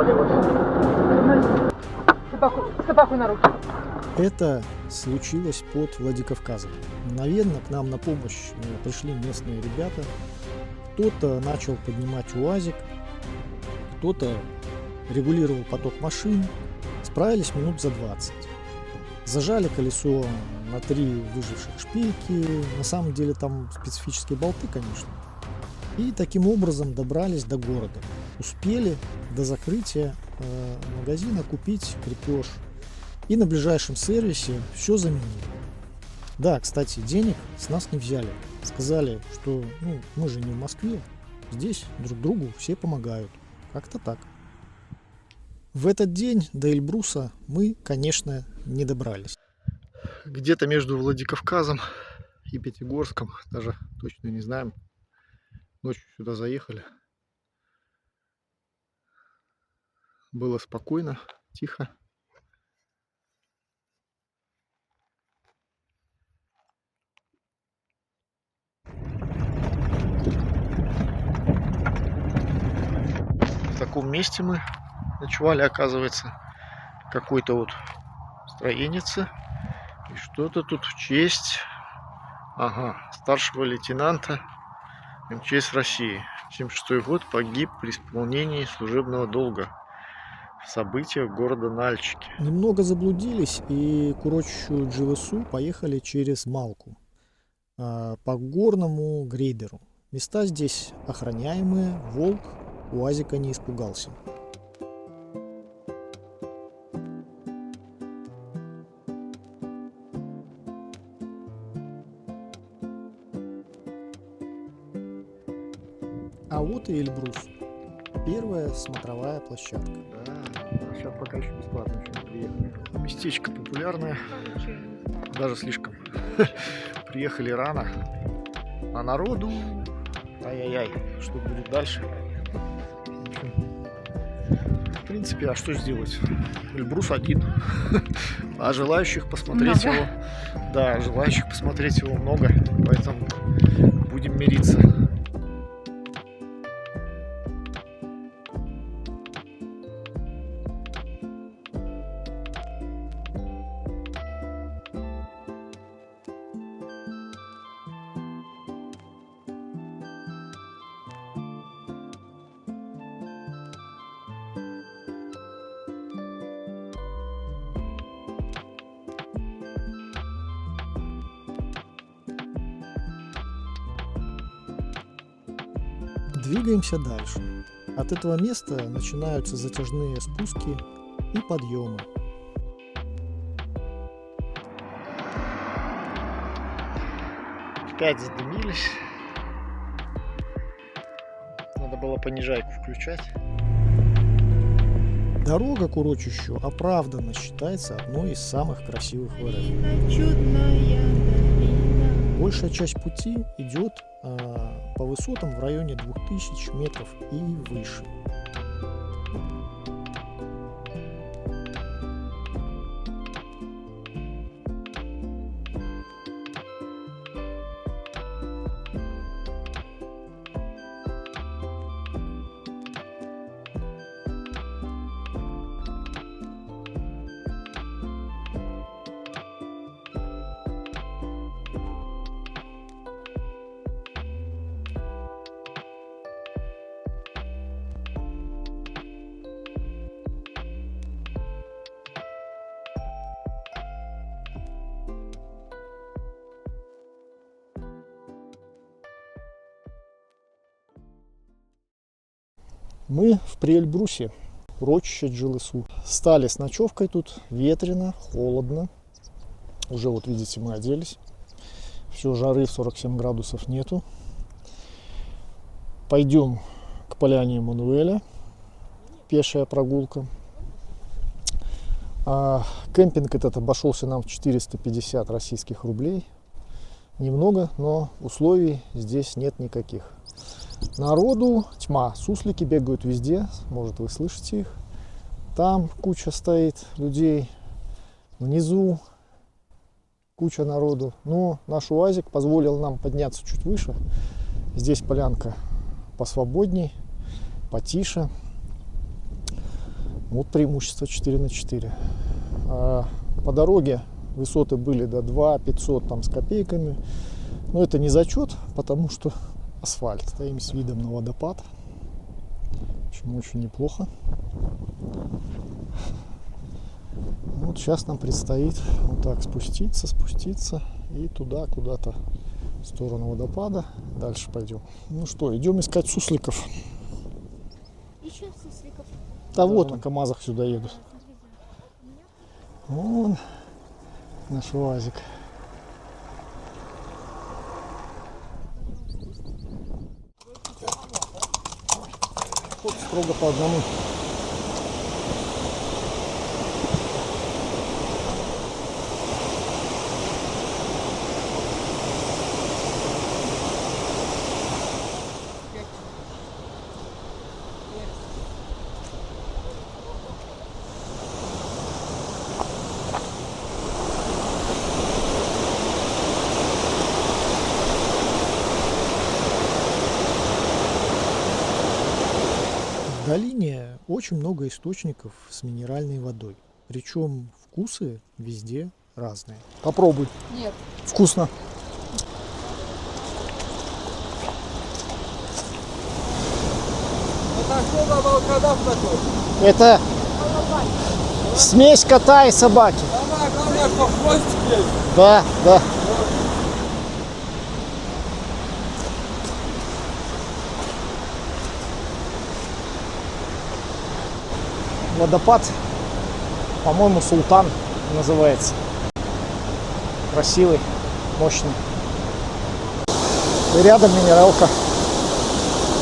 провалилась. Собаку на руки. Это случилось под Владикавказом. Мгновенно к нам на помощь пришли местные ребята. Кто-то начал поднимать УАЗик, кто-то регулировал поток машин. Справились минут за 20. Зажали колесо на 3 выживших шпильки. На самом деле там специфические болты, конечно. И таким образом добрались до города. Успели до закрытия магазина купить крепеж. И на ближайшем сервисе все заменили. Да, кстати, денег с нас не взяли. Сказали, что мы же не в Москве. Здесь друг другу все помогают. Как-то так. В этот день до Эльбруса мы, конечно, не добрались. Где-то между Владикавказом и Пятигорском, даже точно не знаем. Ночью сюда заехали. Было спокойно, тихо. В таком месте мы ночевали, оказывается, какой-то вот строенице. И что-то тут в честь старшего лейтенанта МЧС России. 1976 год погиб при исполнении служебного долга в событиях города Нальчики. Немного заблудились и к урочищу Джилысу поехали через Малку по горному грейдеру. Места здесь охраняемые, волк УАЗика не испугался. А вот и Эльбрус. Первая смотровая площадка. Да, сейчас пока еще бесплатно не приехали. Местечко популярное, даже слишком. Приехали рано, а народу... Ай-яй-яй, что будет дальше? В принципе, а что сделать? Эльбрус один. А желающих посмотреть его... Да, желающих посмотреть его много, поэтому будем мириться. Двигаемся дальше. От этого места начинаются затяжные спуски и подъемы. Опять задымились. Надо было понижайку включать. Дорога к урочищу оправданно считается одной из самых красивых в РФ. Большая часть пути идет по высотам в районе 2000 метров и выше. Мы в Приэльбрусе, урочище Джилысу. Стали с ночевкой тут, ветрено, холодно. Уже вот видите, мы оделись. Все, жары в 47 градусов нету. Пойдем к поляне Эммануэля. Пешая прогулка. Кемпинг этот обошелся нам в 450 российских рублей. Немного, но условий здесь нет никаких. Народу тьма, суслики бегают везде, может вы слышите их. Там куча стоит людей, внизу куча народу. Но наш УАЗик позволил нам подняться чуть выше. Здесь полянка посвободней, потише. Вот преимущество 4×4. А по дороге высоты были до 2500 там с копейками. Но это не зачет, потому что асфальт. Стоим с видом на водопад. В общем, очень неплохо. Вот сейчас нам предстоит вот так спуститься и туда куда-то в сторону водопада. Дальше пойдем. Ну что, идем искать сусликов. Еще сусликов. Да вот на КамАЗах сюда едут. Вон наш УАЗик. Вот строго по одному. В долине очень много источников с минеральной водой. Причем вкусы везде разные. Попробуй. Нет. Вкусно. Это что за волкодав такой? Это смесь кота и собаки. Она, главное, что хвостик есть. Да, да. Водопад, по-моему, Султан называется. Красивый, мощный. И рядом минералка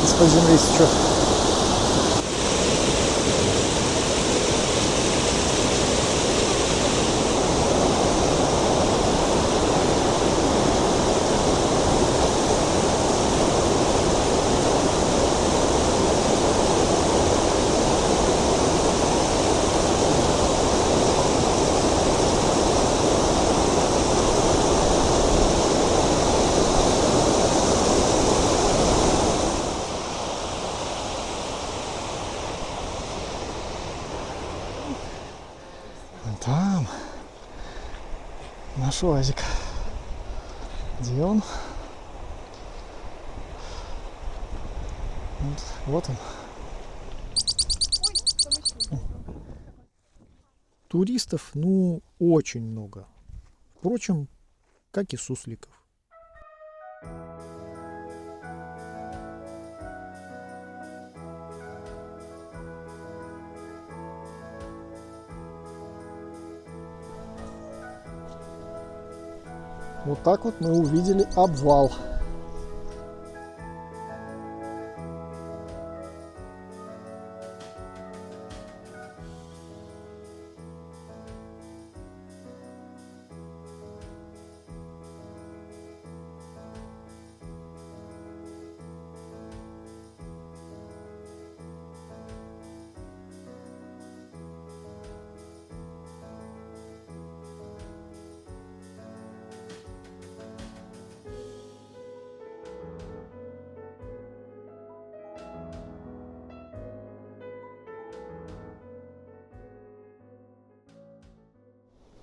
из-под земли течет. Там наш УАЗик. Где он? Вот он. Туристов, ну, очень много. Впрочем, как и сусликов. Вот так вот мы увидели обвал.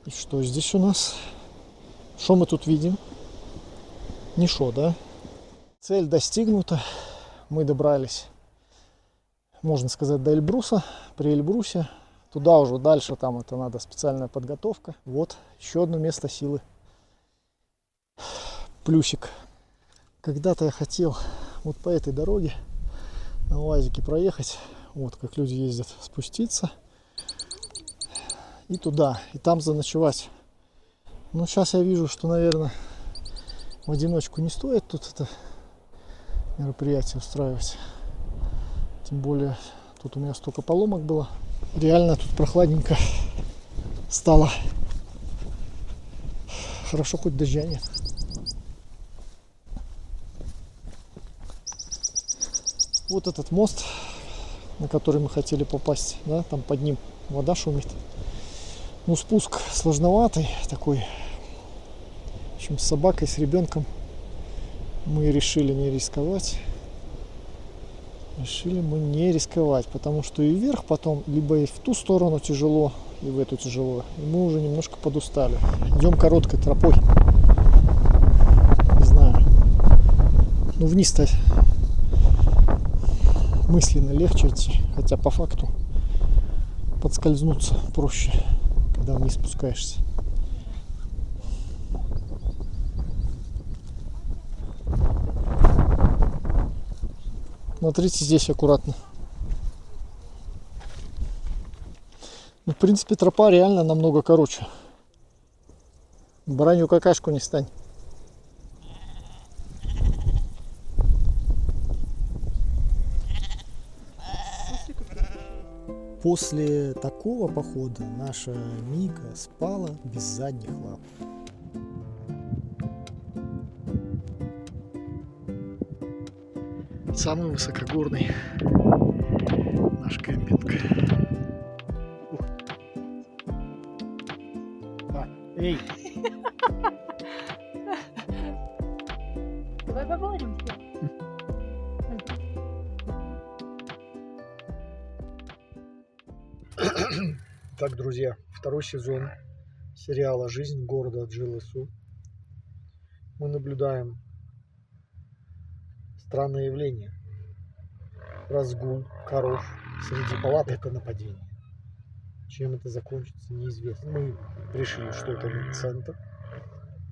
И что здесь у нас? Что мы тут видим? Ничего, да? Цель достигнута. Мы добрались, можно сказать, до Эльбруса. При Эльбрусе. Туда уже дальше, там это надо специальная подготовка. Вот, еще одно место силы. Плюсик. Когда-то я хотел вот по этой дороге на УАЗике проехать. Вот как люди ездят, спуститься. И туда, и там заночевать. Но сейчас я вижу, что, наверное, в одиночку не стоит тут это мероприятие устраивать. Тем более, тут у меня столько поломок было. Реально тут прохладненько стало. Хорошо, хоть дождя нет. Вот этот мост, на который мы хотели попасть, да, там под ним вода шумит. Ну, спуск сложноватый такой. В общем, с собакой, с ребенком мы решили не рисковать. решили мы не рисковать, потому что и вверх потом, либо и в ту сторону тяжело, и в эту тяжело. И мы уже немножко подустали. Идем короткой тропой. Не знаю. Ну вниз-то мысленно легче идти, хотя по факту подскользнуться проще, когда вниз спускаешься. Смотрите здесь аккуратно. Ну, в принципе, тропа реально намного короче. Баранью какашку не стань. После такого похода наша Мика спала без задних лап. Самый высокогорный наш кемпинг. Так, эй! Давай поговорим. Так, друзья, второй сезон сериала «Жизнь города Джилысу». Мы наблюдаем странное явление. Разгул коров среди палат — это нападение. Чем это закончится, неизвестно. Мы решили, что это медцентр.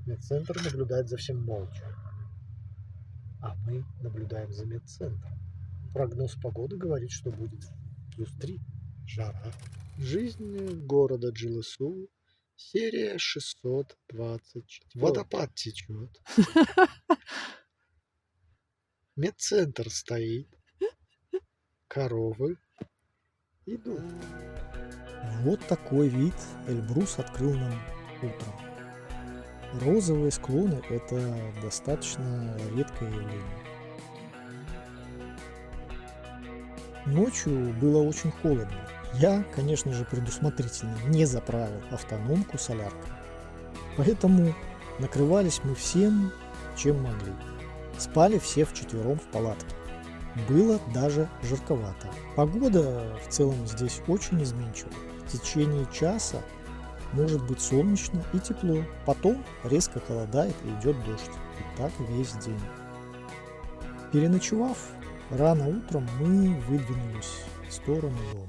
Медцентр наблюдает за всем молча. А мы наблюдаем за медцентром. Прогноз погоды говорит, что будет +3. Жара. Жизнь города Джилысу. Серия 624. Водопад течет. Медцентр стоит. Коровы идут. Вот такой вид Эльбрус открыл нам утром. Розовые склоны — это достаточно редкое явление. Ночью было очень холодно. Я, конечно же, предусмотрительно не заправил автономку соляркой. Поэтому накрывались мы всем, чем могли. Спали все вчетвером в палатке. Было даже жарковато. Погода в целом здесь очень изменчива. В течение часа может быть солнечно и тепло. Потом резко холодает и идет дождь. И так весь день. Переночевав, рано утром мы выдвинулись в сторону дома.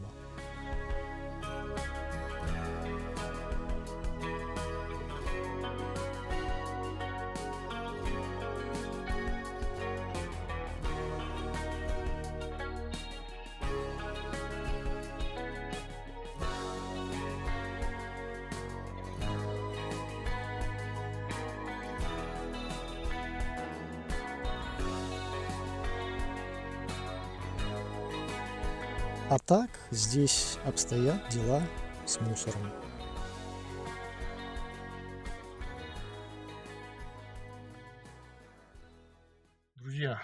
А так здесь обстоят дела с мусором. Друзья,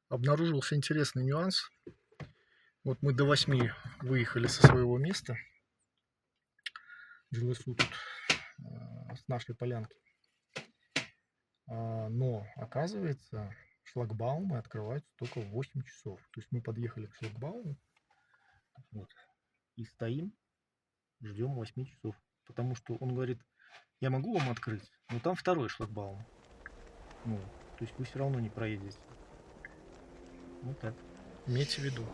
обнаружился интересный нюанс. Вот мы до 8 выехали со своего места. Джилысу тут с нашей полянки. Но оказывается, шлагбаумы открываются только в 8 часов. То есть мы подъехали к шлагбауму вот, и стоим, ждем 8 часов. Потому что он говорит, я могу вам открыть, но там второй шлагбаум. Ну, то есть вы все равно не проедете. Вот так. Имейте в виду.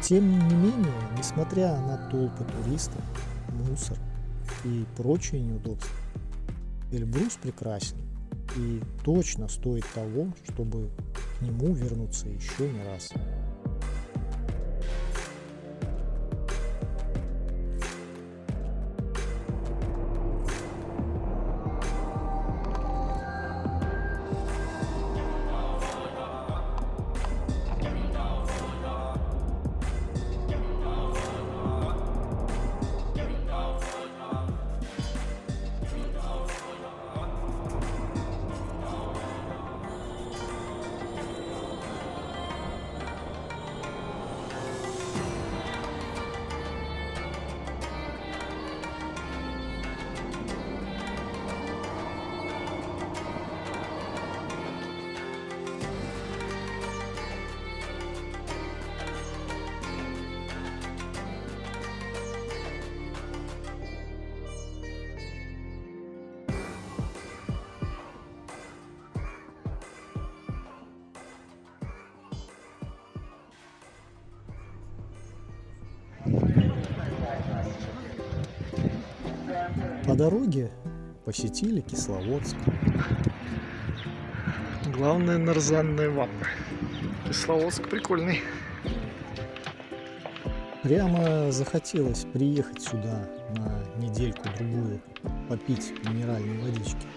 Тем не менее, несмотря на толпы туристов, мусор и прочие неудобства, Эльбрус прекрасен и точно стоит того, чтобы к нему вернуться еще не раз. По дороге посетили Кисловодск. Главное, нарзанная ванна. Кисловодск прикольный. Прямо захотелось приехать сюда на недельку-другую, попить минеральной водички.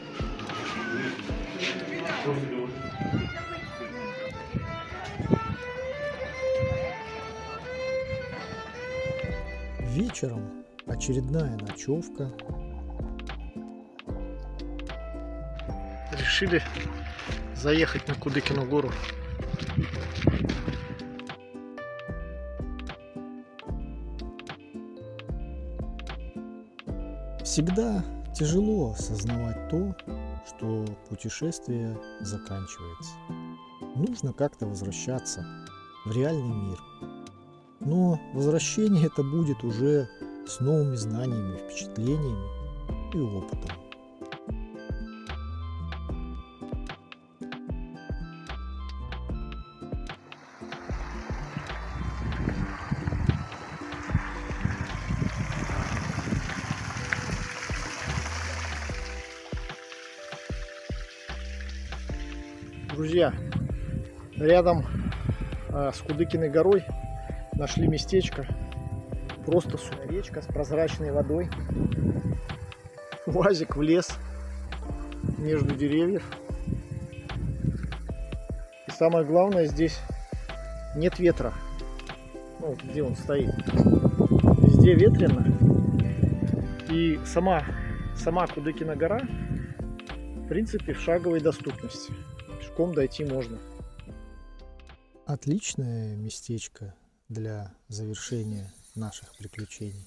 Вечером очередная ночевка. Решили заехать на Кудыкину гору. Всегда тяжело осознавать то, что путешествие заканчивается. Нужно как-то возвращаться в реальный мир. Но возвращение это будет уже с новыми знаниями, впечатлениями и опытом. Друзья, рядом с Кудыкиной горой нашли местечко. Просто супер. Речка с прозрачной водой. УАЗик влез между деревьев. И самое главное, здесь нет ветра. Ну, вот где он стоит. Везде ветрено. И сама Кудыкина гора, в принципе, в шаговой доступности. Пешком дойти можно. Отличное местечко для завершения наших приключений.